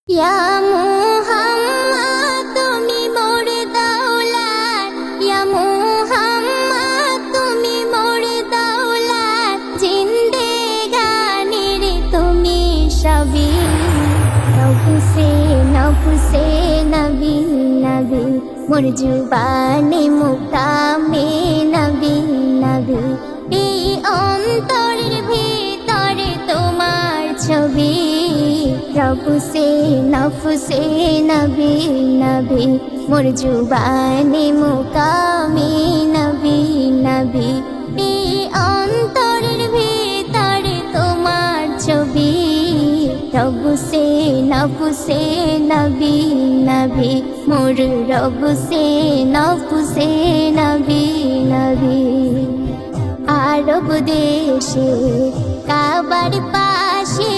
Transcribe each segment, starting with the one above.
ইয়া মুহাম্মদ তুমি মোর দৌলত, ইয়া মুহাম্মদ তুমি মোর দৌলত, জিন্দেগানির তুমি সবই। নফসে নফসে নবী নবী, মোর জুবানে মুকামে নবী নবী। এই অন্তরের ভিতরে তোমার ছবি। নফসে নফসে নবী নবী, মোর জুবানে মুকামে নবী নবী। এই অন্তরের ভিতরে তোমার ছবি। নফসে নফসে নবী নবী, মোর নফসে নফসে নবী নবী। আরব দেশে কাবার পাশে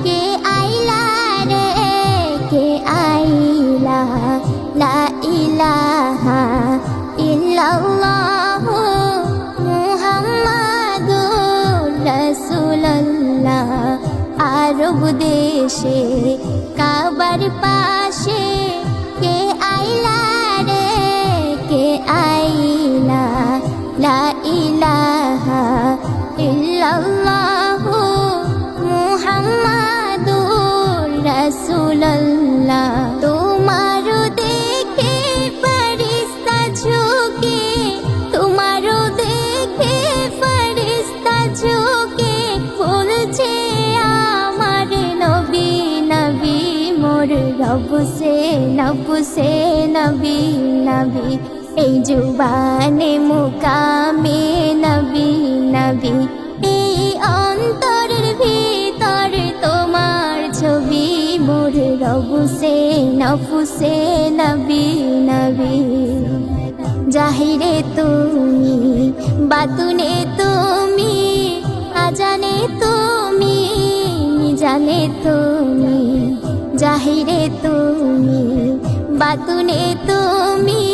কে আইলা রে, কে আইলা। লা ইলাহা ইল্লাল্লাহু মুহাম্মাদুর রাসূলুল্লাহ। আরব দেশে কাবার পাশে কে আইলা রে, কে আইলা। লা ইলাহা ইল্লাল্লাহু মুহাম্মাদুর রাসূলুল্লাহ। তোমারও দেখে ফেরেশতা ঝুঁকে, তোমারও দেখে ফেরেশতা ঝুঁকে, বলছে আমার নবী নবী। মোর নফসে নফসে নবী নবী, এই জুবানে মুকামে নবী নবী। এই অন্তরের ভিতরে তোমার ছবি। মোর নফসে নফসে নবী নবী। জাহিরে তুমি, বাতুনে তুমি, আজানে তুমি, জানে তুমি। জাহিরে তুমি, বাতুনে তুমি,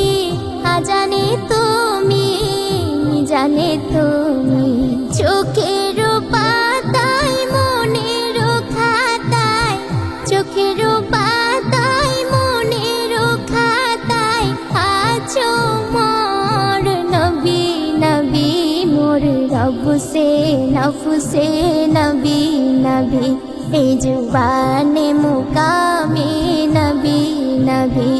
আজানে তুমি, জানে তুমি। চোখের পাতায় মনের খাতায়, চোখের পাতায় মনের খাতায় আছো মোর নবী নবী। মোর নফসে নফসে নবী নবী, এই জুবানে মুকামে নবী নবী।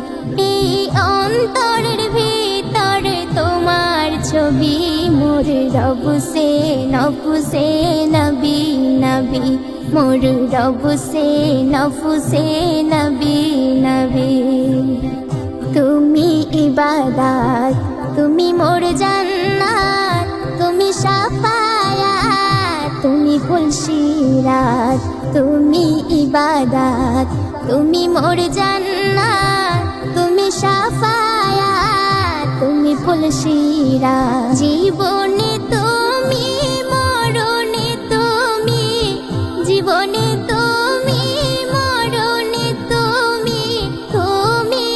এই অন্তরের ভিতরে তোমার ছবি। মোর নফসে নফসে নবী নবী, মোর নফসে নফসে নবী নবী। তুমি ইবাদত, তুমি মোর জান্নাত, তুমি শাফায়াত, তুমি ফুলসিরাত। তুমি ইবাদত, তুমি মোর জান্নাত, তুমি শাফায়াত, তুমি ফুলসিরাত। জীবনে তুমি, মরণে তুমি, জীবনে তুমি, মরণে তুমি। তুমি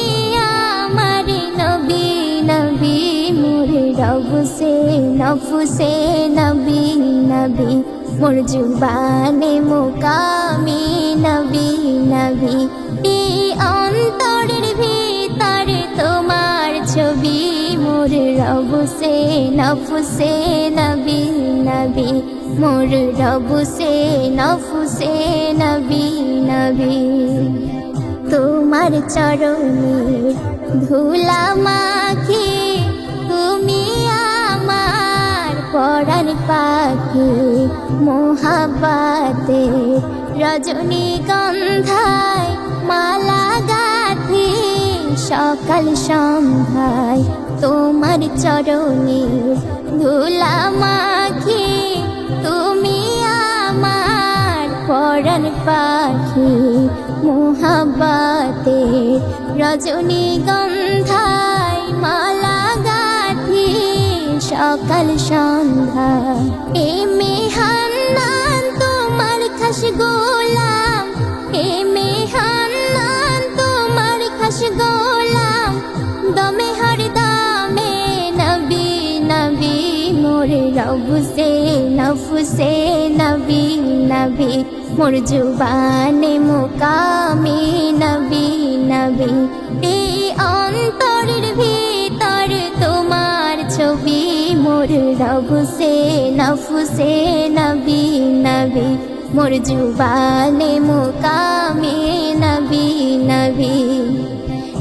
আমার নবী নবী। মোর নফসে নফসে নবী নবী, মোর জুবানে মুকামে নবী নবী। এই অন্তরের ভিতরে তোমার ছবি। মোর নফসে নফসে নবী নবী, মোর নফসে নফসে নবী নবী। তোমার চরণের ধুলা মাখে, তুমি আমার পরাণ পাখি। মোহাব্বতে রজনীগন্ধায় মালা গাঁথি, সকাল সন্ধ্যায় তোমার চরণের ধুলা মাখি। তুমি আমার পরাণ পাখি। মোহাব্বতে রজনীগন্ধায় মালা গাঁথি, সকাল সন্ধ্যা। এ মেহান্নান তোমার খাস গোলাম, এ মেহান্নান তোমার খাস গোলাম। দমে হর দামে নবী নবী। মোর নফসে নফসে নবী নবী, মোর জুবানে মুকামে এই অন্তরের ভিতর তোমার ছবি মোর রব সে নফসে নবী নবী মোর জুবানে মুকামে নবী নবী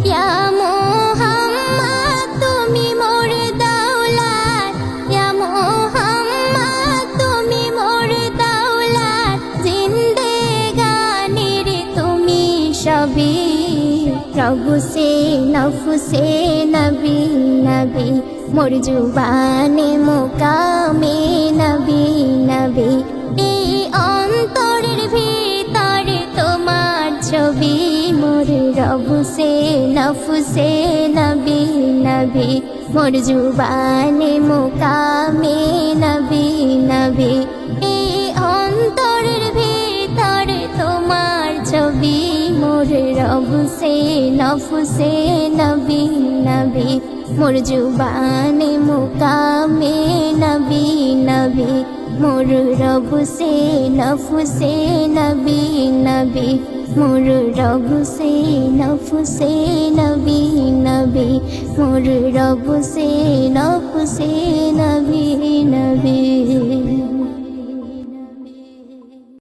ইয়া মুহাম্মদ তুমি মোর দৌলত ইয়া মুহাম্মদ তুমি মোর দৌলত জিন্দেগানির তুমি সবই রব সে নফসে নবী নবী মোর জুবানে মুকামে নবী নবী এই অন্তরের ভিতর তোমার ছবি মোর রব সে নফসে নবী নবী মোর জুবানে মুকামে নবী নবী এই অন্তরের ভিতর তোমার ছবি মোর রব সে নফসে নবী নবী মোর জুবানে মুকামে নবী নবী মোর রব সে নফসে নবী নবী মোর রব সে নফসে নবী নবী মোর রব সে নফসে নবী নবী